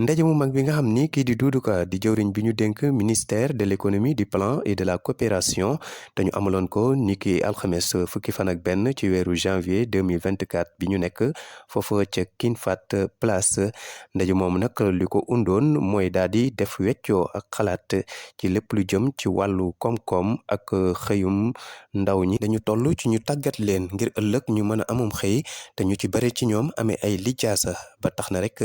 ndaje mu mag bi nga xam ni kii di Doudou Ka di jëwriñ bi ñu dénk ministère de l'économie du plan et de la coopération te ñu amaloon ko niki alxames fukki fan ak benn ci weeru janvier 2024 bi ñu nekk foofa ca King Fahd Palace ndaje moomu nag li ko undoon mooy daal di def weccoo ak xalaat ci lépp lu jëm ci wàllu koom-koom ak xëyum ndaw ñi dañu toll ci ñu tàggat leen ngir ëllëg ñu mën a amum xëy te ñu ci bare ci ñoom amee ay lijaasa ba tax na rek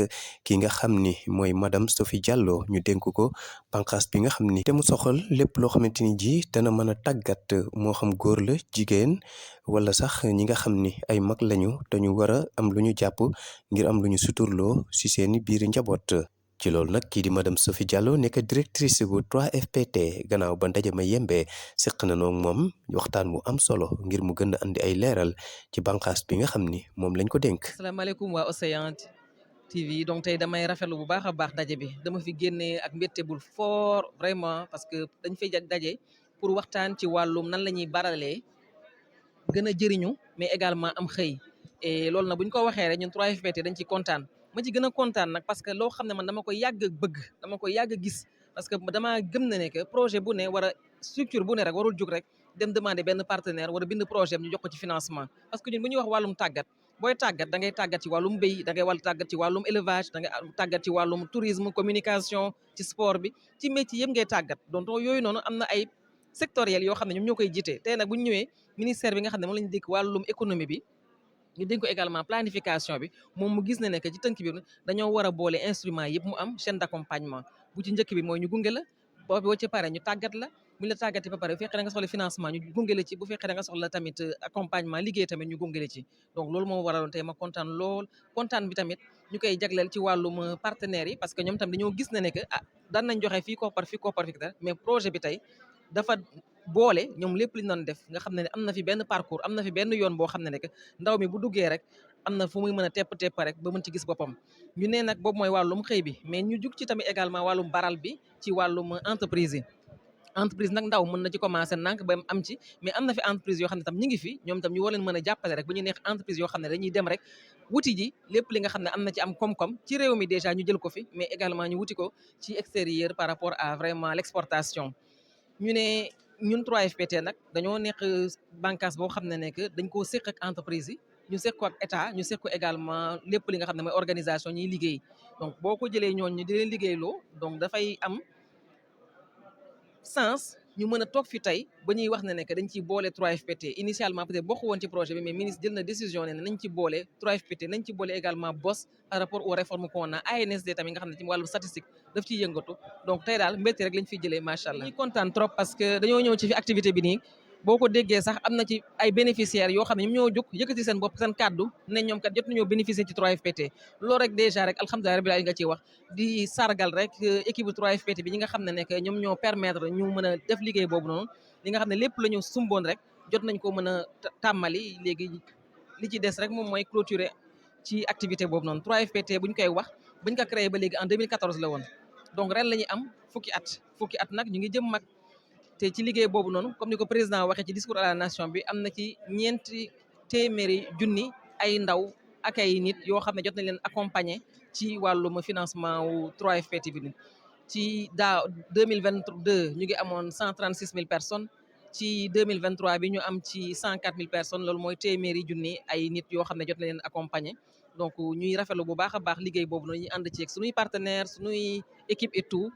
ki nga xam ni mooy madame Sophie Diallo ñu dénk ko bànqaas bi nga xam ni te mu soxal lépp loo xamante ni ji dana mën a tàggat moo xam góor la jigéen wala sax ñi nga xam ni ay mag lañu te ñu war a am lu ñu jàpp ngir am lu ñu suturloo ci seeni biir njaboot. ci loolu nag kii di madame Sophie Diallo nekk directrice bu 3FPT gannaaw ba ndaje ma yembee seq na noog moom waxtaan bu am solo ngir mu gën a andi ay leeral ci bànqaas bi nga xam ni moom lañ ko dénk. asalaamaaleykum waa Océan TV donc tey damay rafetlu bu baax a baax daje bi dama fi génnee ak mbégte bul fort vraiment parce que dañ fay daje pour waxtaan ci wàllum nan la ñuy baralee gën a jëriñu mais également am xëy et loolu nag bu ñu ko waxee rek ñun 3FPT dañ ci kontaan ma ci gën a kontaan nag parce que loo xam ne man dama koy yàgg bëgg dama koy yàgg gis parce que dama gëm na ne que projet bu ne war a structure bu ne rek warul jug rek dem demander benn partenaire war a bind projet ñu jox ko ci financement parce que ñun bu ñuy wax wàllum tàggat booy tàggat da ngay tàggat ci wàllum béy da ngay wàll tàggat ci wàllum élevage da ngay tàggat ci wàllum tourisme communication ci sport bi ci métier yëpp ngay tàggat donc yooyu noonu am na ay sectoriel yoo xam ne ñoom ñoo koy jiite tey nag bu ñu ñëwee ministère bi nga xam ne moom la ñu dénk wàllum économie bi ñu dénk ko également planification bi moom mu gis ne ne que ci tënk bi dañoo war a boole instrument yëpp mu am chaîne d'accompagnement bu ci njëkk bi mooy ñu gunge la boo ci pare ñu tàggat la bu ñu la tàggatee ba pare bu fekkee da nga soxla financement ñu gunge la ci bu fekkee da nga soxla tamit accompagnement liggéey tamit ñu gunge la ci donc loolu moo waraloon tey ma kontaan lool kontaan bi tamit ñu koy jagleel ci wàllum partenaires yi parce que ñoom tam dañoo gis ne ne que daan nañ joxe fii koppar mais projet bi tey dafa boole ñoom lépp li ñu doon def nga xam ne am na fi benn parcours am na fi benn yoon boo xam ne rek ndaw mi bu duggee rek am na fu muy mën a tepp rek ba mën ci gis boppam ñu ne nag boobu mooy wàllum xëy bi mais ñu jug ci tamit également wàllum baral bi ci wàllum entreprise yi entreprise nag ndaw mën na ci commencer nànk ba am ci mais am na fi entreprise yoo xam ne tam ñi ngi fi ñoom tam ñu war leen mën a jàppale rek bu ñu neex entreprise yoo xam ne dañuy dem rek wuti ji lépp li nga xam ne am na ci am koom-koom ci réew mi déjà ñu jël ko fi mais également ñu wuti ko ci extérieur par rapport à vraiment l'exportation ñu ne ñun 3FPT nag dañoo nekk bànqaas boo xam ne nekk dañ koo séq ak entreprise yi ñu séq ko ak état ñu séq ko également lépp li nga xam ne mooy organisation ñuy liggéey donc boo ko jëlee ñooñu di leen liggéeyloo donc dafay am sens ñu mën a toog fi tey ba ñuy wax ne ne que dañ ciy boole 3FPT initialement peut-être bokk woon ci projet bi mais ministre jël na décision ne nañ ci boole 3FPT nañ ci boole également BOS par rapport aux réformes qu'on a ANSD tamit nga xam ne ci wàllu statistique daf ciy yëngatu donc tey daal mbégte rek lañ fiy jëlee macha allah. dañuy kontaan trop parce que dañoo ñëw ci fi activité bi nii boo ko déggee sax am na ci ay bénéficiaires yoo xam ne ñoom ñoo jóg yëkkati seen bopp seen kàddu ne ñoom kat jot nañoo bénéficier ci 3FPT loolu rek déjà rek alhamdulilah rabbil alamin nga ciy wax di sargal rek équipe 3FPT bi ñi nga xam ne nekk ñoom ñoo permettre ñu mën a def liggéey boobu noonu li nga xam ne lépp la ñu sumboon rek jot nañ ko mën a tàmmali léegi li ci des rek moom mooy clôturer ci activité boobu noonu 3FPT bu ñu koy wax buñ ko créé ba léegi en 2014 la woon donc ren la ñuy am fukki at nag ñu ngi jëm mag te ci liggéey boobu noonu comme ni ko président waxee ci discours à la nation bi am na ci ñeenti téeméeri junni ay ndaw ak ay nit yoo xam ne jot nañ leen accompagner ci wàllum financement wu 3FPT bi ci daaw 2022 ñu ngi amoon 136 000 personnes ci 2023 bi ñu am ci 104 000 personnes loolu mooy téeméeri junni ay nit yoo xam ne jot nañ leen accompagner donc ñuy rafetlu bu baax a baax liggéey boobu noonu ñu ànd ci ak suñuy partenaires suñuy équipe et tout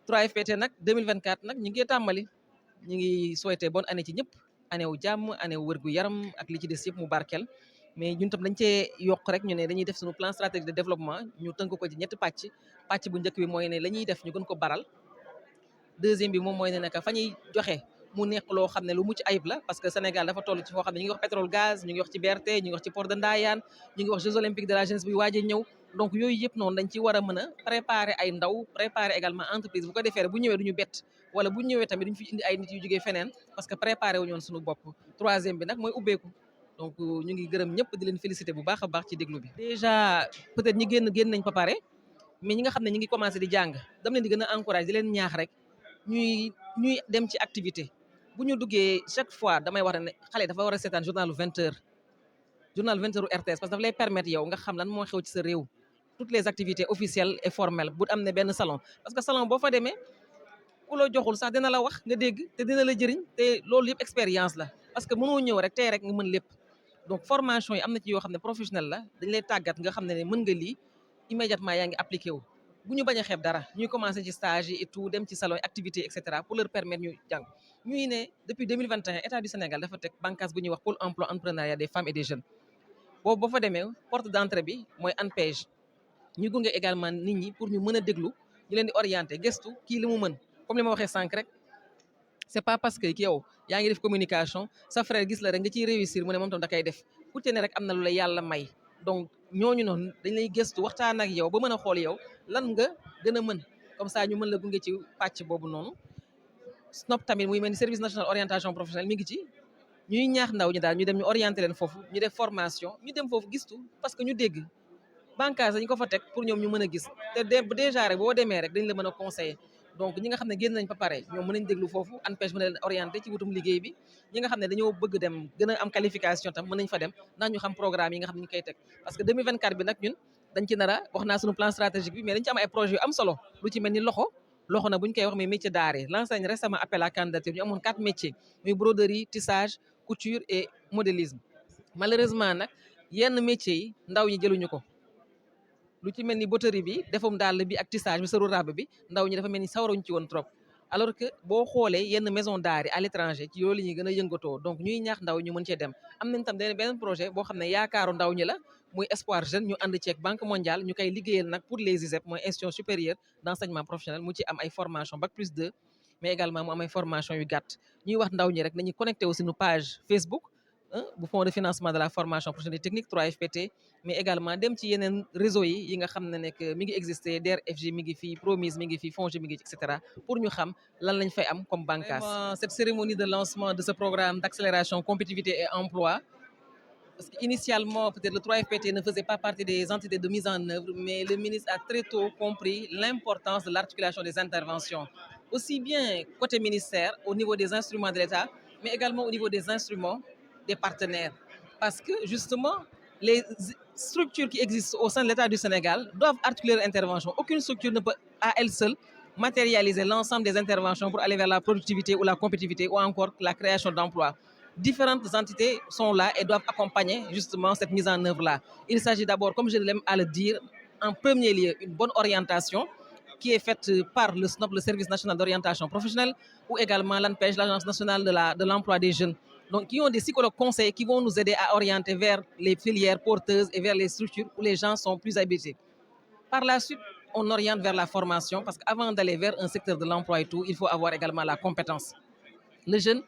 3FPT nag 2024 nag ñu ngi tàmbali ñu ngi souhaité bonne année ci ñëpp année wu jàmm année wu wërgu yaram ak li ci des yëpp mu barkeel mais ñun tam dañ cee yokk rek ñu ne dañuy def suñu plan stratégique de développement ñu tënk ko ci ñetti pàcc bu njëkk bi mooy ne la ñuy def ñu gën ko baral deuxième bi moom mooy ne naka fa ñuy joxe mu nekk loo xam ne lu mucc ayib la parce que Sénégal dafa toll ci foo xam ne ñu ngi wax pétrole gaz ñu ngi wax ci BRT ñu ngi wax ci port de Ndayane ñu ngi wax Jeux olympiques de la jeunesse bi waaj a ñëw donc yooyu yëpp noonu dañ ci war a mën a préparer ay ndaw préparer également entreprise bu ko defee bu ñëwee duñu bett wala bu ñëwee tamit duñu fi indi ay nit yu jógee feneen parce que préparer wu ñoon suñu bopp troisième bi nag mooy ubbeeku donc ñu ngi gërëm ñëpp di leen féliciter bu baax a baax ci déglu bi déjà peut-être ñi génn nañ ba pare mais ñi nga xam ne ñi ngi commencé di jàng dam leen di gën a encourager di leen ñaax rek ñuy dem ci activité bu ñu duggee chaque fois damay wax ne xale dafa war a seetaan journalu 20 heures RTS parce que daf lay permettre yow nga xam lan moo xew ci sa réew toutes les activités officielles et formelles bu am ne benn salon parce que salon boo fa demee ku la joxul sax dina la wax nga dégg te dina la jëriñ te loolu yëpp expérience la parce que mënoo ñëw rek tey rek nga mën lépp donc formation yi am na ci yoo xam ne professionnel la dañ lay tàggat nga xam ne mën nga lii immédiatement yaa ngi appliqué wu bu ñu bañ a xeeb dara ñuy commencé ci stage yi et tout dem ci salon activité et cetera pour leur permettre ñu jàng ñuy ne depuis 2021 état du Sénégal dafa teg bànqaas bu ñuy wax pôle emploi entrepreneuriat des femmes et des jeunes boobu boo fa demee porte d'entrée bi mooy ANPEJ ñu gunge également nit ñi pour ñu mën a déglu ñu leen di orienté gëstu kii li mu mën comme li ma waxee sànq rek c'est pas parce que ki yow yaa ngi def communication sa frère gis la rek nga ciy réussir mu ne moom tam da koy def ku ci ne rek am na lu la yàlla may donc ñooñu noonu dañ lay gëstu waxtaan ak yow ba mën a xool yow lan nga gën a mën comme ça ñu mën la gunge ci pàcc boobu noonu SNOP tamit muy mel ni service national orientation professionnelle mi ngi ci ñuy ñaax ndaw ñi daal ñu dem ñu orienté leen foofu ñu def formation ñu dem foofu gistu parce que ñu dégg bànqaas dañ ko fa teg pour ñoom ñu mën a gis te déjà rek boo demee rek dañ la mën a conseiller donc ñi nga xam ne génn nañ ba pare ñoom mën nañ déglu foofu ANPEJ mën na leen orienté ci wutum liggéey bi ñi nga xam ne dañoo bëgg dem gën a am qualification tam mën nañ fa dem ndax ñu xam programme yi nga xam ne ñu koy teg parce que 2024 bi nag ñun dañ ci nar a wax naa suñu plan stratégique bi mais dañ ci am ay projets yu am solo lu ci mel ni loxo nag bu ñu koy wax mais métier d'art yi lancé nañ récemment appel à candidature ñu amoon 4 métiers muy broderie tissage couture et modélisme malheureusement nag yenn métiers yi ndaw ñi jëluñu ko lu ci mel ni bouterie bi defum dàll bi ak tissage bi sëru rab bi ndaw ñi dafa mel ni sawaruñ ci woon trop alors que boo xoolee yenn maison d'art yi à l'étranger ci loolu ñuy gën a yëngatoo donc ñuy ñaax ndaw ñu mën cee dem am nañ tam beneen projet boo xam ne yaakaaru ndaw ñi la muy espoir jeune ñu ànd ceeg banque mondiale ñu koy liggéeyal nag pour les ISEP mooy institution supérieure d'enseignement professionnel mu ci am ay formation bac plus 2 mais également mu am ay formation yu gàtt ñuy wax ndaw ñi rek nañu connecté aussi nu page Facebook bu fonds de financement de la formation professionnelle technique 3FPT mais également dem ci yeneen réseau yi nga xam ne nekk mi ngi existé DER/FJ mi ngi fii Promise mi ngi fii FONGIP mi ngi et cetera pour ñu xam lan lañ fay am comme bànqaas. Cette cérémonie de lancement de ce programme d'accélération compétitivité et emploi parce que initialement peut-être le 3FPT ne faisait pas partie des entités de mise en œuvre mais le ministre a très tôt compris l'importance de l'articulation des interventions aussi bien côté ministère au niveau des instruments de l'État mais également au niveau des instruments des partenaires. Parce que justement, les structures qui existent au sein de l'État du Sénégal doivent articuler leur intervention. Aucune structure ne peut à elle seule matérialiser l'ensemble des interventions pour aller vers la productivité ou la compétitivité ou encore la création d'emplois. Différentes entités sont là et doivent accompagner justement cette mise en œuvre-là. Il s'agit d'abord, comme je l'aime à le dire, en premier lieu, une bonne orientation qui est faite par le SNOP, le Service national d'orientation professionnelle, ou également l'ANPEJ, l'Agence nationale de l'emploi des jeunes. Donc, qui ont des psychologues conseils qui vont nous aider à orienter vers les filières porteuses et vers les structures où les gens sont plus habités. Par la suite, on oriente vers la formation parce qu'avant d'aller vers un secteur de l'emploi et tout, il faut avoir également la compétence. Le jeune,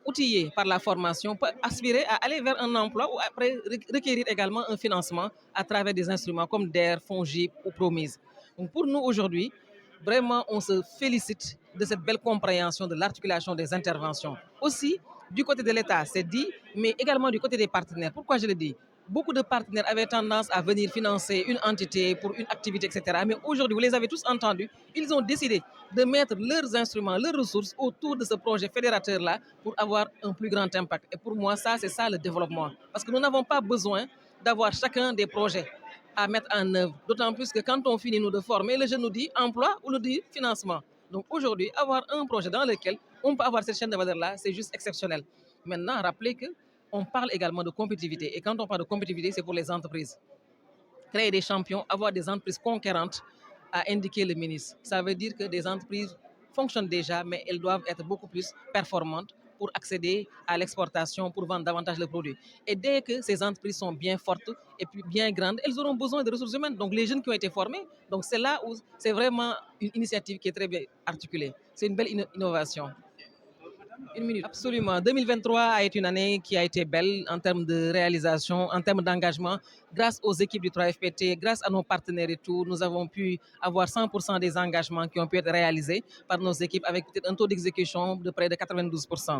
outillé par la formation, peut aspirer à aller vers un emploi ou après requérir également un financement à travers des instruments comme DER, FONGIP ou Promise. Donc, pour nous aujourd'hui, vraiment, on se félicite de cette belle compréhension de l'articulation des interventions. Aussi, du côté de l'État, c'est dit, mais également du côté des partenaires. Pourquoi je le dis? Beaucoup de partenaires avaient tendance à venir financer une entité pour une activité, etc. Mais aujourd'hui, vous les avez tous entendus, ils ont décidé de mettre leurs instruments, leurs ressources autour de ce projet fédérateur-là pour avoir un plus grand impact. Et pour moi, ça, c'est ça le développement. Parce que nous n'avons pas besoin d'avoir chacun des projets à mettre en œuvre. D'autant plus que quand on finit nous de former, le jeune nous dit emploi ou nous dit financement. Donc aujourd'hui, avoir un projet dans lequel on peut avoir cette chaîne de valeur-là, c'est juste exceptionnel. Maintenant, rappelez qu'on parle également de compétitivité. Et quand on parle de compétitivité, c'est pour les entreprises. Créer des champions, avoir des entreprises conquérantes, a indiqué le ministre. Ça veut dire que des entreprises fonctionnent déjà, mais elles doivent être beaucoup plus performantes pour accéder à l'exportation, pour vendre davantage le produit. Et dès que ces entreprises sont bien fortes et puis bien grandes, elles auront besoin de ressources humaines. Donc les jeunes qui ont été formés, donc c'est là où c'est vraiment une initiative qui est très bien articulée. C'est une belle innovation. Une minute. Absolument. 2023 a été une année qui a été belle en termes de réalisation, en termes d'engagement. Grâce aux équipes du 3FPT, grâce à nos partenaires et tout, nous avons pu avoir 100% des engagements qui ont pu être réalisés par nos équipes avec peut-être un taux d'exécution de près de 92%.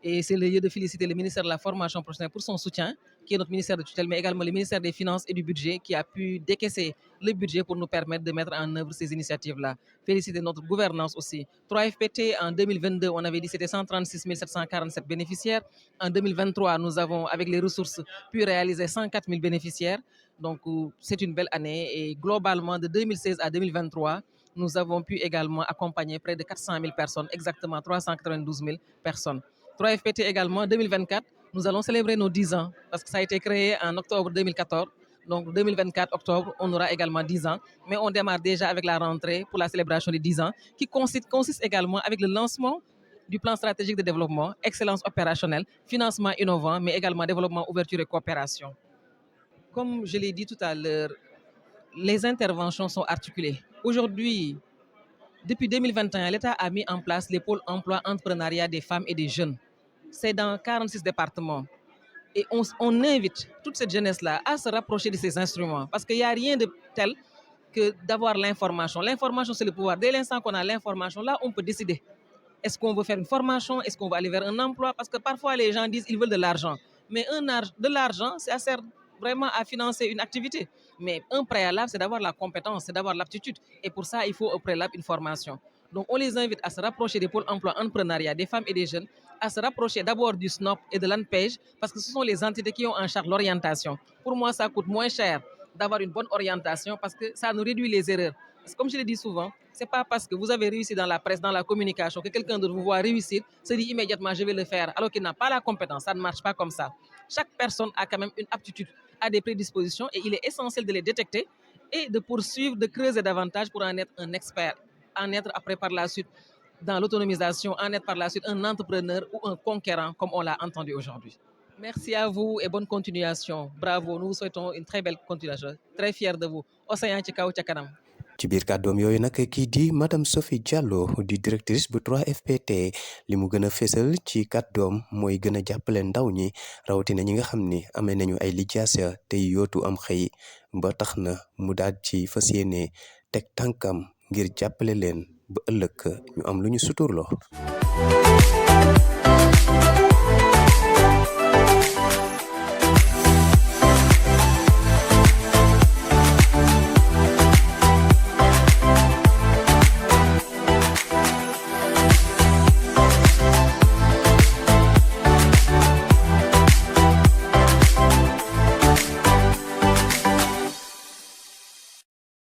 Et c'est le lieu de féliciter le ministère de la Formation professionnelle pour son soutien, qui est notre ministère de tutelle, mais également le ministère des Finances et du Budget, qui a pu décaisser le budget pour nous permettre de mettre en œuvre ces initiatives-là. Féliciter notre gouvernance aussi. 3FPT, en 2022, on avait dit que c'était 136 747 bénéficiaires. En 2023, nous avons, avec les ressources, pu réaliser 104 000 bénéficiaires. Donc, c'est une belle année et globalement, de 2016 à 2023, nous avons pu également accompagner près de 400 000 personnes, exactement 392 000 personnes. 3FPT également, 2024, nous allons célébrer nos 10 ans parce que ça a été créé en octobre 2014. Donc 2024, octobre, on aura également 10 ans. Mais on démarre déjà avec la rentrée pour la célébration des 10 ans qui consiste également avec le lancement du plan stratégique de développement, excellence opérationnelle, financement innovant, mais également développement, ouverture et coopération. Comme je l'ai dit tout à l'heure, les interventions sont articulées. Aujourd'hui, depuis 2021, l'État a mis en place les pôles emploi entrepreneuriat des femmes et des jeunes. C'est dans 46 départements. Et on invite toute cette jeunesse-là à se rapprocher de ces instruments parce qu'il n'y a rien de tel que d'avoir l'information. L'information, c'est le pouvoir. Dès l'instant qu'on a l'information, là, on peut décider. Est-ce qu'on veut faire une formation? Est-ce qu'on va aller vers un emploi? Parce que parfois, les gens disent qu'ils veulent de l'argent. Mais de l'argent, ça sert vraiment à financer une activité. Mais un préalable, c'est d'avoir la compétence, c'est d'avoir l'aptitude. Et pour ça, il faut au préalable une formation. Donc, on les invite à se rapprocher des pôles emploi entrepreneuriat, des femmes et des jeunes, à se rapprocher d'abord du SNOP et de l'ANPEJ, parce que ce sont les entités qui ont en charge l'orientation. Pour moi, ça coûte moins cher d'avoir une bonne orientation parce que ça nous réduit les erreurs. Parce que comme je le dis souvent, c'est pas parce que vous avez réussi dans la presse, dans la communication, que quelqu'un d'autre vous voit réussir, se dit immédiatement je vais le faire, alors qu'il n'a pas la compétence. Ça ne marche pas comme ça. Chaque personne a quand même une aptitude, a des prédispositions et il est essentiel de les détecter et de poursuivre, de creuser davantage pour en être un expert, en être après par la suite dans l'autonomisation, en être par la suite un entrepreneur ou un conquérant comme on l'a entendu aujourd'hui. Merci à vous et bonne continuation. Bravo, nous vous souhaitons une très belle continuation. Très fiers de vous. Océan ci kaw ca kanam. ci biir kàddoom yooyu nag kii di madame Sophie Diallo di directrice bu 3FPT li mu gën a fésal ci kàddoom mooy gën a jàppale ndaw ñi rawatina ñi nga xam ni amee nañu ay lijaasa tey yootu am xëy ba tax na mu daal ci fas yéene teg tànkam ngir jàppale leen ba ëllëg ñu am lu ñu suturloo.